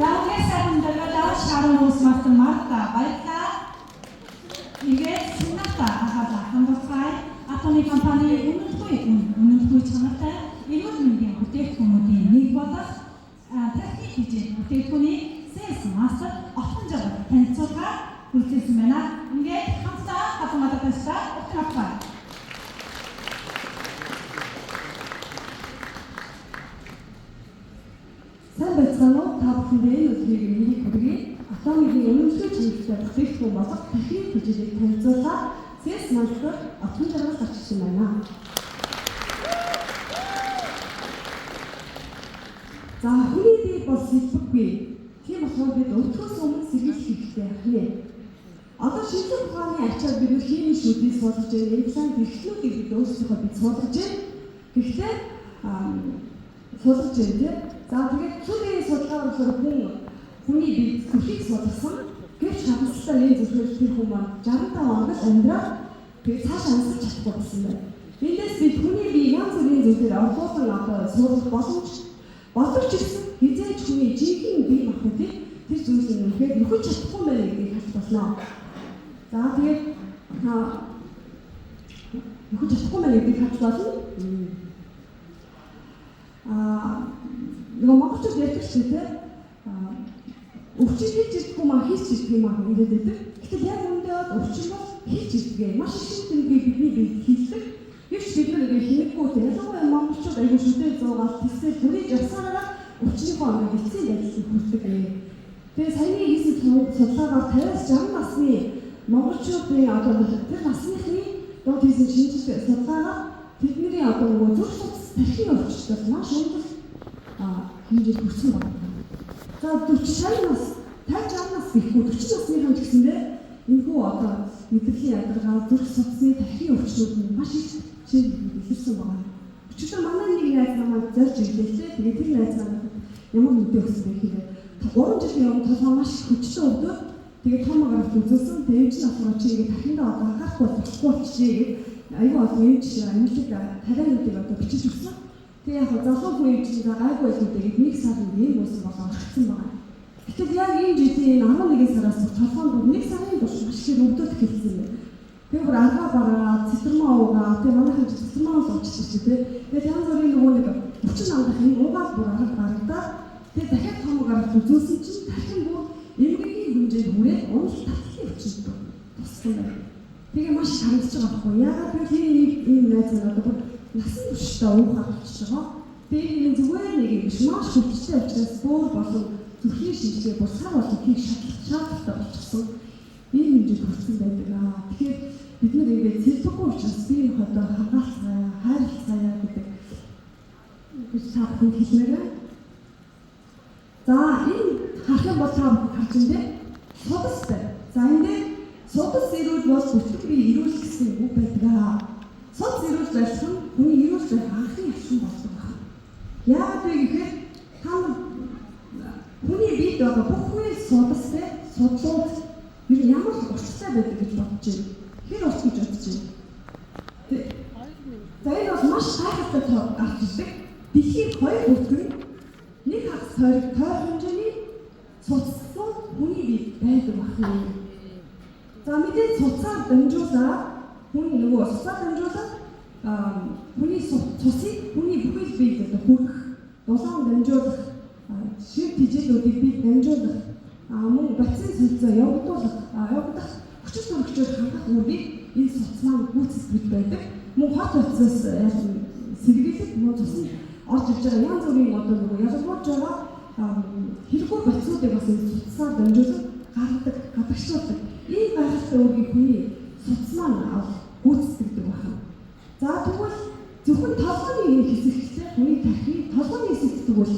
За угсаа дагуулаа шаарус мартан марта байта. Тэгээд сината ахаа хандсай атоны компани үнэхээр чанартай илүү нэгэн бүтээгдэхүүнүүдийн нэг болох техник хэмжээ бүтээгдэхүүний sales master отхон жагаар танилцуулга хүргэсэн байна. Ингээд хамтдаа хатмадагтаа утрапаа. Сайн байцгаана уу? Та бүхэндээ өдрийг миний хүргэе. Атомын үнэмшил чиглэлээр бүтээгдэхүүн болох техник хэмжээг танилцуулаад sales master отхон жагаар гарчсан байна. За хүний бие бол сэлбэггүй. Тийм болохоор бид өвтгөөс өмнө сэргийлэх хэрэгтэй ахна. Одоо шинжлэх ухааны ачаар бид химийн шүдийг суулгаж байгаа имплант эрхлүүдийг бид өөрсдөө бид суулгаж байна. Гэхдээ суулгаж байна тийм. За тэгээд цүгийн судалгаар болохоор хүний бие зүрхийг суулгасан. Гэвч хадгалалтаа нэг зүрхээр тэр хүн маань 65 оноос амьдраад тэгээд цаашаа амсаж чадахгүй болсон байна. Эндээс бид хүний бие янз бүрийн зүйлээр орхуулсан одоо суулгах боловч гэсэн хизээч хүний жинхэнэ бие махбодыг тэр зүйлийг үнэхээр нөхөж чадахгүй байна гэдгийг харж болно. За тэгээд нөхөж чадахгүй байна гэдгийг харж болно. Нөгөө монголчууд ярьдаг шүү дээ. Өвчин хийж ирдэггүй маа хийж ирдэг юм аа гэдэг байдаг. Гэтэл яг үүндээ өвчин бол хийж ирдэг. Маш их шинжлэх бидний биед хийдэг. Гэвч бид нэг хинэггүй ялангуяа монголчууд аягүй шүдээ зуугаад тэсээ бүрийг явсараа өвчнийхөө амийг эцсийн байдлыг хүртдэг. Тэгээ саяны хийсэн судалгаагаар 50-60 насны монголчуудын одоо тэр насныхны доод хийсэн шинжилгээ судалгаагаар тэдний одоо нөгөө зүрх судас тархины өвчтөд маш өндөр хэмжээнд хүрсэн байна. За 40 нас 50-60 нас гэхгүй 40 насныхан ч гэсэндээ энэхүү одоо мэдрэлийн ядаргаа зүрх судасны тархины өвчнүүд нь маш их илэрсэн байна. Өчигдөр манай нэг найз намайг зорж ирлээ. Тэгээд тэр найз намайг ямар мэдээ өгсөн бэ гэхээр 3 жилийн өмнө толгой маш хүчтэй өвдөв. Тэгээд том гаралт үзүүлсэн. Тэгээд энэ болохоор чи ингээд дахиндаа одоо анхаарахгүй болохгүй болчихъя гэдэг аюу олон юм чи амьдлыг тариануудыг одоо бичиж өгсөн. Тэгээд яг залуу хүн юм чи гайгүй байлгүй тэгээд нэг сарын ийм болсон болоо орчихсон байна. Гэтэл яг энэ жилийн 11 сараас толгойд нэг сарын турш маш их өвдөд эхэлсэн юм. Тэгэхээр арга бараа, цэцэрмаа уугаа, тэгээ манайхан цэцэрмаа уучсан шүү дээ. Тэгээд янз бүрийн нөгөө нэг өвчин амдах юм уугаад бүр арга барагдаа. Тэгээд дахиад том гаралт үзүүлсэн чинь дахин бүр эмгэгийн хэмжээнд хүрээд унал татлын өвчин туссан байна. Тэгээ маш харагдаж байгаа байхгүй. Яагаад гэвэл энэ найз маань одоо бүр насан туршдаа уухаар болчихж байгаа. Тэгээд энэ зүгээр нэг юм биш маш хүчтэй учраас бүр болон зүрхний шинжилгээ бүр сар болон хийх шаардлагатай болчихсон. Ийм хэмжээнд хүрсэн байдаг. Тэгэхээр бид нар ингээд зэрлэггүй учраас бие махбодоо хамгаалцгаая, хайрлцгаая гэдэг гэж та бүхэнд хэлмээр байна. За энэ харах юм бол та бүхэн харж байна. Судастай. За энэ судас ирүүл бол бүтэц бие ирүүл гэсэн үг байдаг. Судас ирүүл байх нь хүний ирүүл байх анхны ашиг болдог байна. Яагаад вэ гэхээр та хүний биед байгаа бүх үйл судастай судлууд ямар урттай байдаг гэж бодож байна. Хэр урт гэж бодож байна. За энэ бол маш гайхалтай гарч ирдэг. Дэлхийн хоёр бүтгэн нэг хагас тойрог хэмжээний судассан хүний биед байдаг байна. За мэдээж судасаар дамжуулаад хүний нөгөө судасаар дамжуулаад хүний цусыг хүний бүхэл биед хүргэх, дулаан дамжуулах, шив тэжээлүүдийг бид дамжуулах, мөн вакцины солилцоо явагдах хүчит төрөгчөөр хангах үрийг энэ судас маань гүйцэтгэж байдаг. Мөн хот утсаас сэргийлэх мөн цусны орж ирж байгаа янз бүрийн одоо нөгөө ялгуулж байгаа хэрэггүй вакцинуудыг бас энэ судасаар дамжуулан гаргадаг, гадагшуулдаг. Ийм гайхалтай үрийг хүний судас маань гүйцэтгэдэг байна. За тэгвэл зөвхөн толгойн хэсэгтээ хүний тархины толгойн хэсэгт тэгвэл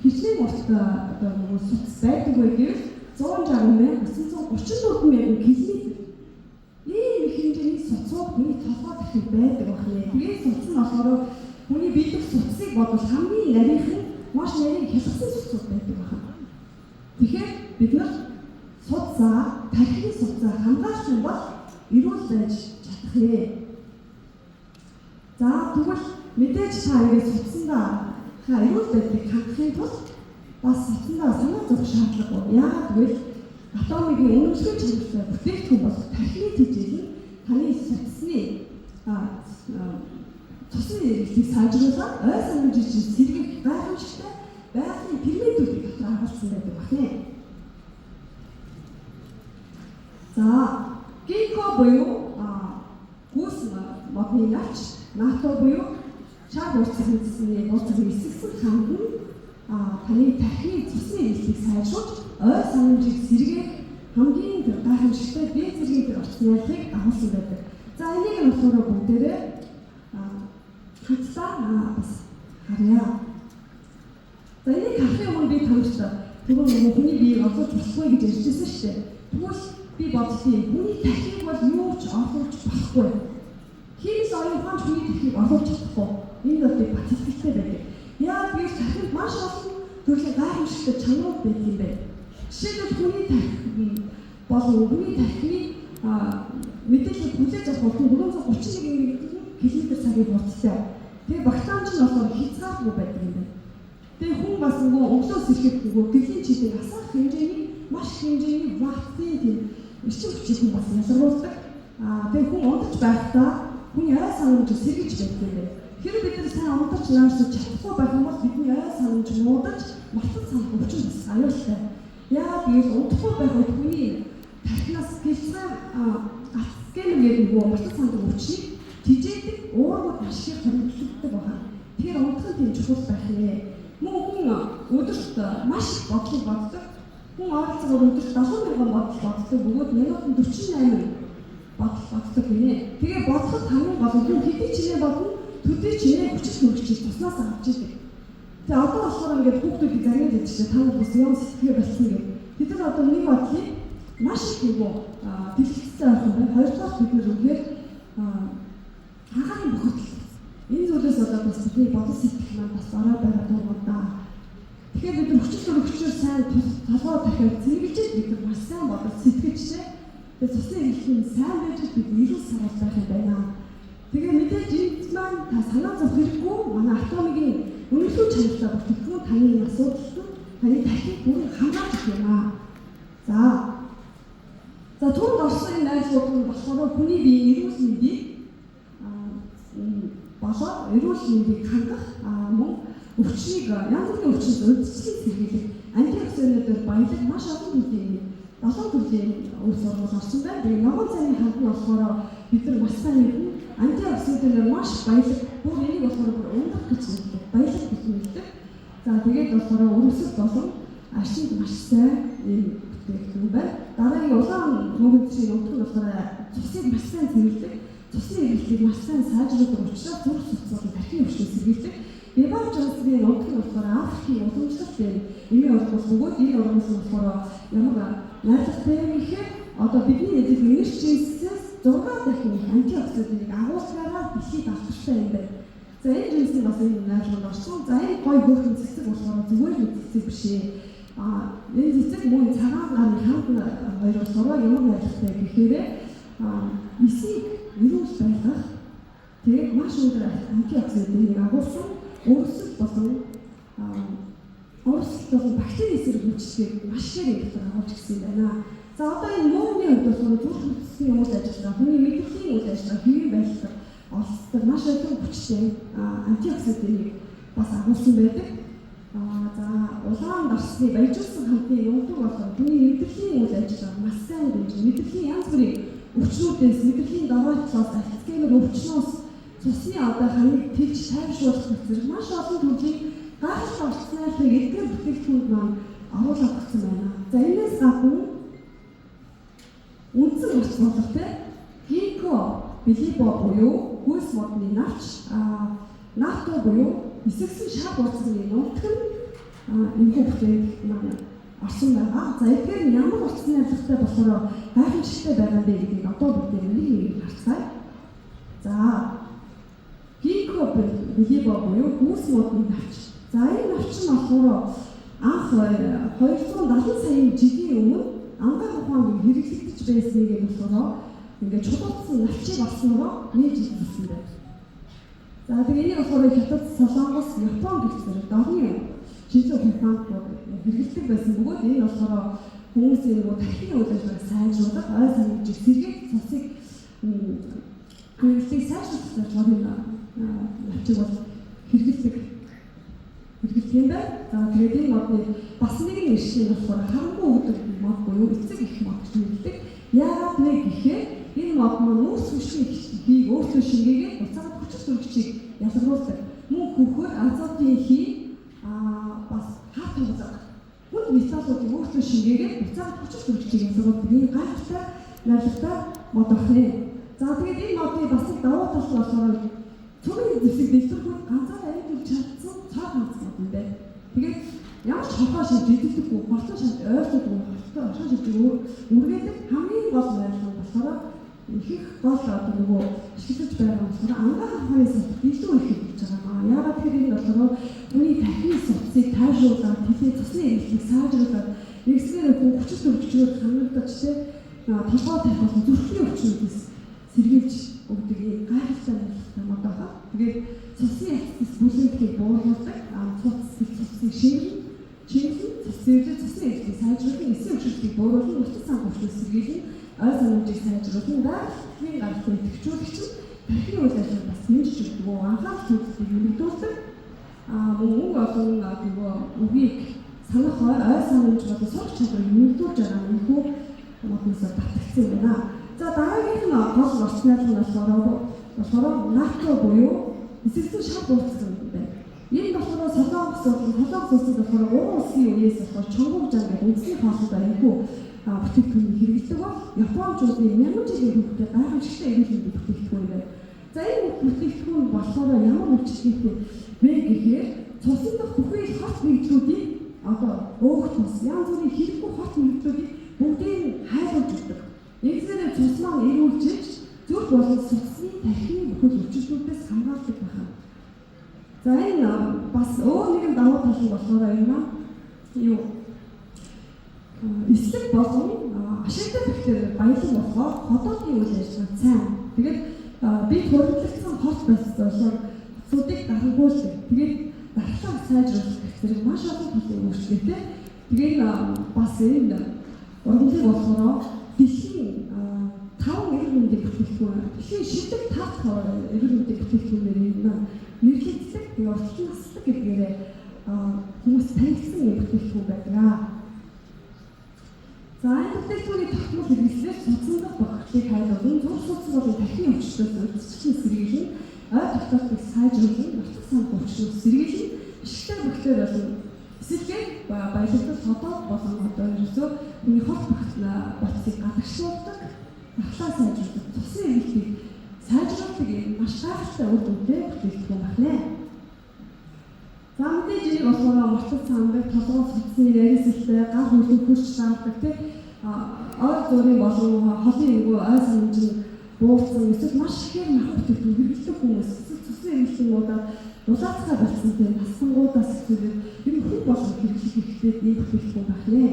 хичнээн урттай одоо нөгөө судас байдаг байгаад 160,934 мянган километр ийм их хэмжээний судасууд хүний толгой дахин байдаг байна. Тэгээд судас нь болохоор хүний биедэх судасыг бодвол хамгийн нарийнх нь маш нарийн хялгсан судасууд байдаг байна. Тэгэхээр бид нар судасаа тархины судасаа хамгаалж юм бол эрүүл байж чадах нэ. За тэгвэл мэдээж та ингэж судасандаа эрүүл байдлыг хангахын тулд бас цацсандаа санаа зовх шаардлагагүй. Яагаад гэвэл атомын үнэмшил чанартай бүтээгдэхүүн болох тархины тэжээл нь таны цацсны цусны эргэлтийг сайжруулаад ой санамжийг сэргийх гайхамшигтай байгалийн пигментүүдийг дотор харуулсан байдаг байна. За, гинко буюу гүйс модны навч, нато буюу шар урцсан хэсгийн уулзсан эсгсэн хамт нь таны тархины цусны эргэлтийг сайжруулж ой санамжийг сэргээх хамгийн гайхамшигтай дээд зэргийн төр орчны ялыг агуулсан байдаг. За, энийг нь болохоор бүгдээрээ хатсаа бас харъя. За, энийг харахын өмнө би таньж түрүүн хүний биеийг олж болохгүй гэж ярьжсэн шүү дээ. Тэгвэл би бодлоо хүний тархийг бол юу ч олж болохгүй. Хинс оюун ухаан хүний тархийг олж чадахгүй. Энэ бол би бат итгэлтэй байдаг. Яагаад гэвэл тархинд маш олон төрлийн гайхамшигтай чанарууд байдаг юм бэ. Жишээлбэл хүний тархи болон хүний тархины мэдээлэл хүлээж авах бол 431 км цагийн хурдтай. Тэгээ багтаамж нь болохоор хязгааргүй байдаг юм байна. Тэгээ хүн бас нөгөө өглөөс ирэхэд нөгөө гэрлийн чийдийг асар хэмжээний маш хэмжээний ваттын тийм эрчим хүчийг хүн бас ялгаруулдаг. Тэгээ хүн унтаж байхдаа хүн яа санамж сэргийж байдаг юм байна. Хэрэв бид нар сайн унтаж нааштай чадахгүй байх юм бол бидний яа санамж муудаж мартан санах өвчин бас аюултай. Яагаад гэвэл унтахгүй байх үед хүний тархинаас гэлцэн скэнер нөгөө мартан санах өвчнийг тижээдэг уурмаг маш их хөрөнгөлөгддөг байна. Тэр унтах нь чухал байх нэ. Мөн хүн өдөрт маш их бодлого боддог. Хүн ойролцоогоор өдөрт 70 мянган бодол боддог. Бөгөөд минутанд 48 бодол боддог гинэ. Тэгээ бодлоход хамгийн гол нь хүн хэдий чинээ бодно, төдий чинээ хүчит хөргөж туснаас авч идэг. Тэгээ одоо болохоор ингээд хүүхдүүдийг зарим дэжтэй та нар бас юм сэтгэлээ болсон гэх. Бид нар одоо нэг бодлыг маш их нөгөө дэлгэцтэй байх юм байна. Хоёрдугаар бид нар үгээр хагааны бохирдол. Энэ зүйлээс болоод бас бидний бодол сэтгэл маань бас орой байгаа дургууд да. Тэгэхээр бид нар хүчээр сайн толгой дахиад зэрэглэж бид нар маш сайн бодол сэтгэжтэй. Тэгээ цусны эргэлтийн сайн байж бид эрүүл сарал байх юм байна. Тэгээ мэдээж энд маань та санаа зовх хэрэггүй манай атомын үнэлгээ чанартай бүтээгдэхүүн таны асуудалд таны тархийг бүрэн хамгаалж байна. За түрүүнд орсон энэ найзууд нь болохоор хүний биеийн эрүүл мэндийг болоод эрүүл мэндийг хангах мөн өвчнийг янз бүрийн өвчнөд урьдчилан сэргийлэх антиоксидантууд баялаг маш олон төрлийн 7 төрлийн үс орнууд орсон байна. Тэгээ ногоон цайны хамт нь болохоор бид нар маш сайн мэднэ. Антиоксидантууд маш баялаг бүр энийг болохоор өндөр гэж нэрлэдэг. Баялаг гэж нэрлэдэг. За тэгээд болохоор өрөвсөд болон арчинд маш сайн юм бүтээгдэхүүн байна. Дараагийн улаан мөнгөний нутаг нь болохоор цусыг маш сайн зэрлэг. Цусны эргэлтийг маш сайн сайжруулдаг учраас зүрх судасны тархины өвчнөд сэргийлдэг. Бибаж улсын нутаг нь болохоор Африкийн уламжлалт эмийн орнос бөгөөд энэ орноос болохоор ямар найдвартай юм ихээр одоо бидний эдгээр энержинсээс 6 дахин антиоксидантыг агуулгаараа дэлхийд авчирсан юм байна. За энэ жинсийн бас энэ найдвар орсон. За энэ гой хөөрхөн цэцэг болохоор зүгээр нэг цэцэг биш ээ. Энэ цэцэг мөн цагаан гарны хамт хоёр болохоор ямар найдвартай гэхээр эсийг эрүүл байлгах тэгээд маш өндөр антиоксидантыг агуулсан өрсөлд болон бактери эсрэг хүчтэй маш их дотор агуулж гисэн байна. За одоо энэ мууны хувьд болохоор зүрх судасны үйл ажиллагаа, хүний мэдрэлийн үйл ажиллагаа, хэвийн байдлаар олцдог маш олон хүчтэй антиоксидантыг бас агуулсан байдаг. За улаан дарсны баяжуулсан хамтын нутаг болохоор хүний мэдрэлийн үйл ажиллагаа маш сайн дэмжиж мэдрэлийн янз бүрийн өвчнүүдээс мэдрэлийн даваачлалаас альцгеймер өвчнөөс цусны одоо ханыг тэлж тайвшруулах зэрэг маш олон төрлийн гайхалтай орчныг эдгээр бүтээгдэхүүнд маань оруулаад өгсөн байна. За энэс гадна үндсэн орчин болох гинко билибо буюу хүйс модны навч нато буюу эсэгсэн шар урцны нутаг нь энэ бүтээгдэхүүн маань орсон байгаа. За эдгээр нь ямар орчны ажиллагтай болохоор гайхамшигтай байгаа юм бэ гэдгийг одоо бид нэг харцгаая. За гинко билибо буюу хүйс модны навч. За энэ навч нь болохоор анх 270 сая жилийн өмнө ангаах ухаанд хэрэглэгдэж байсныг нь болохоор ингээд чулуутсан навчийг олснороо нээж ирсэн байна. За тэгээ энийг болохоор Хятад, Солонгос, Япон гэх зэрэг орны шинжлэх ухаанд хэрэгэлдэг байсан бөгөөд энэ болохоор хүмүүсийн нөгөө тархины үйл ажиллагааг сайжруулах, ой санамжийг сэргээх, цусыг хэрэглэхийг сайжруулах зорилгоор навчиг бол хэрэгэлдэг юм байна. За тэгээд энэ модны бас нэгэн нэршил нь болохоор харанхуй өгдөг мод буюу эцэг их мод гэж нэрлэдэг. Яагаад вэ гэхээр энэ мод маань нүүрс хүчний хийг өөртөө шингээгээд буцаад хүчит төрөгчийг ялгаруулдаг. Мөн хөхөр азотын хий бас хаалтан буцаад хүн металлуудыг өөртөө шингээгээд буцаад хүчит төрөгчийг ялгаруулдаг. Энэ гайхалтай найрлагатай мод байна. За тэгээд энэ модны бас нэг давуу тал нь болохоор цөмийн зэвсэг дэвтэрхүүн ганцаараа амьд чадсан цаа ганц юм байна. Тэгээд ямар ч хохоо шиж диддэггүй, хортой шиж ойртодгүй, хортой шиж үргээдэг хамгийн гол найрлагын болохоор их гол одоо нөгөө ашиглаж байгаа болохоор ангаах хавны сот илүү их хийж байгаа. Яагаад гэхээр энэ болохоор хүний тархины судсыг тайвшруулаад, тэлээ цусны эргэлтийг сайжруулаад, нэгсгээр хүн хүчит төрөгчөөр хангагдаж толгой тавих зүрхний өвчнүүдээс сэргийлж өгдөг юм гайхалтай найрлагатай мод байгаа. Тэгээд цусны ацис бүлэглэгийг бууруулдаг, цусыг шингэн, цусны эргэлтийг сайжруулах, эсийн өвчлөлтийг бууруулах, нутаг сан өвчлөлт сэргийлэх, ой санамжийг сайжруулах, дараагийн гаралтай идэвхжүүлэгч нь тархины үйл ажиллагааг бас нэмж өгдөг. Анхаарал төлөвлөлтийг нэмэгдүүлдэг. Мөн олон нөгөө үгийг санах ой санамж болон сурах чадварыг нэмэгдүүлж байгаа нь хүү модноос татагдсан юм байна. За дараагийнх нь гол орчин найрлагын болохоор НАТО буюу эсэргэн шар бууцсан юм байна. Энэ болохоор солонгос улсад болохоор уран улсын үеэс болохоор чонгов жан гэх үндэсний хоолойдоо энэхүү бүтээгдэхүүнийг хэрэглэдэг бол Япончуудын мянган жилийн хүүхдэд гайхамшигтай эрүүл мэндийн бүтээгдэхүүн байна. За энэ бүтээгдэхүүн болохоор ямар үйлчлэгтэй вэ гэхээр цусан дах бүхий хот нэгдлүүдийг одоо өөх тус янз бүрийн хэрэггүй хот нэгдлүүдийг бүгдийг хайлуулж өгдөг. Нэгсээр цус маань эрүүлжиж зүрх болон судасны тархины бүхэл өвчлөлтүүдээс хамгаалдаг байна. За энэ бас өөр нэгэн давуу тал нь болохоор юу эслэг болон ашигтай бактери баялаг болохоор хотоодын үйл ажиллагаа сайн. Тэгээд бид хөрвүүлэгдсэн хот боловсруулах цуудыг дарангуулдаг. Тэгээд дархлаа сайжруулах зэрэг маш олон талын өөрчлөлттэй. Тэгээд бас энэ ургамлыг болохоор дэлхийн 5 эрүүл мэндийн бүтээгдэхүүн, дэлхийн шилдэг 5 эрүүл мэндийн бүтээгдэхүүнээр нэрлэгддэг. Тэгээд уртын насдаг гэдгээрээ хүмүүс танигдсан юм бүтээгдэхүүн байдаг. За энэ бүтээгдэхүүний тогтмол хэрэгслээр судсан дах багцыг хайлуулан зүрх судас болон тархины өвчлөлтөд үйлчлэгчийн сэргийлэн ой тогтоолтыг сайжруулан нутаг сан өвчлөлт сэргийлэн ашигтай бактери болон эсэлгээр баялагтай хотоод болон одоо ерөөсөө хүний хот багцыг гадагшуулдаг, дахлаа сайжруулдаг, цусны эргэлтийг сайжруулдаг юм маш гайхалтай үр дүнтэй бүтээгдэхүүн байна. За мэдээж энэ болохоор мартал цаандаг, толгой судасны яриасэлтэй, гар хөлөг хүч шаарддаг тийм ой зургийн болон холын нөгөө ой санамж нь буурсан эсвэл маш ихээр мах бүтээгдэхүүн хэрэглэх хүмүүс цусны эргэлтийн удаад дулаацгаа болсон тийм насангуудаас эхлээд энэ хүн болон хэрэглэх хэрэгтэй ийм бүтээгдэхүүн байна.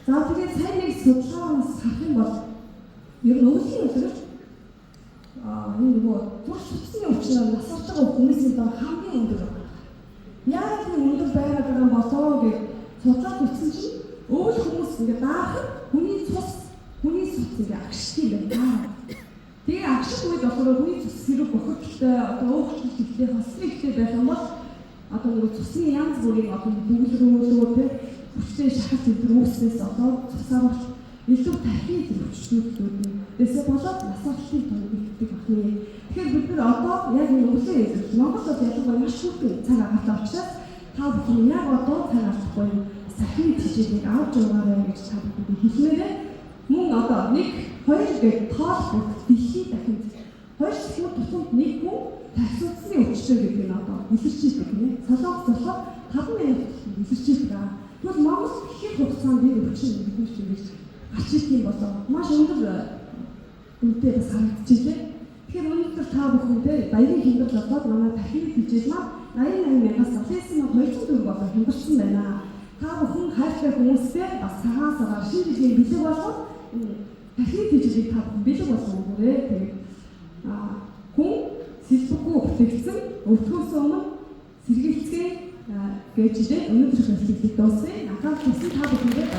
За тэгээд сайн нэг судалгаанаас харах юм бол ер нь өвлийн өдрөөр энэ нөгөө зүрх судасны өвчин нас орж байгаа хүмүүсийн дор хамгийн өндөр байна. Яагаад энэ өндөр байгаад байгаа болоо гэж судлаад үзсэн чинь өвөл хүмүүс ингээд даахад хүний цус ингээд агшдаг юм байна. Тэгээ агших үед болохоор хүний цус хэрэг бохирдолтой одоо өөхчлөлт ихтэй хосны ихтэй байх юм бол одоо нөгөө цусны янз бүрийн одоо бүглэрүүлөө тэ хүчтэй шахалт өдр үүснээс одоо цусаар илүү тархины өвчлөлтүүд нь дэсэ болоод насалтын тоо нэгддэг байна. Тэгэхээр бид нар одоо яг энэ өвлийн эзэлт Монголд ялангуяа маш хүйтэн цаг агаатай учраас та бүхэн яг одоо цаг авахгүй сахины жижиглийг авч яваарай гэж та бүхэнд хэлмээрээ мөн одоо 1 2 гэж тоолох дэлхий дахинд 2 секунд тутамд нэг хүн тархины өвчлөл гэдэг нь одоо илэрчилдэг нэ. Солонгос болохоор 5 минут илэрчилдэг. Тэгвэл Монгол ихэнх хугацаанд энэ өвчлөл нэгдэж ингэж гарч ирэх юм болоо маш өндөр үнэтэй бас харагдчихжээ. Тэгэхээр өнөөдөр та бүхэндээ баярын хямдрал болоод манай тархины хэмжээл маань 88,200 төгрөг болоо хямдарсан байна. Та бүхэн хайртай хүмүүстэй бас цагаан сараар шинэ жилийн бэлэг болгоод тархины хэмжээлийг та бүхэн бэлэг болгох өгөөрэй. Тэгээд хүн сэлбэггүй бүтээгдсэн өвтгөөс өмнө сэргийлцгээ гэж өнөөдрийн мэдлэгийг дуусгая. Надад тусан та бүхэнд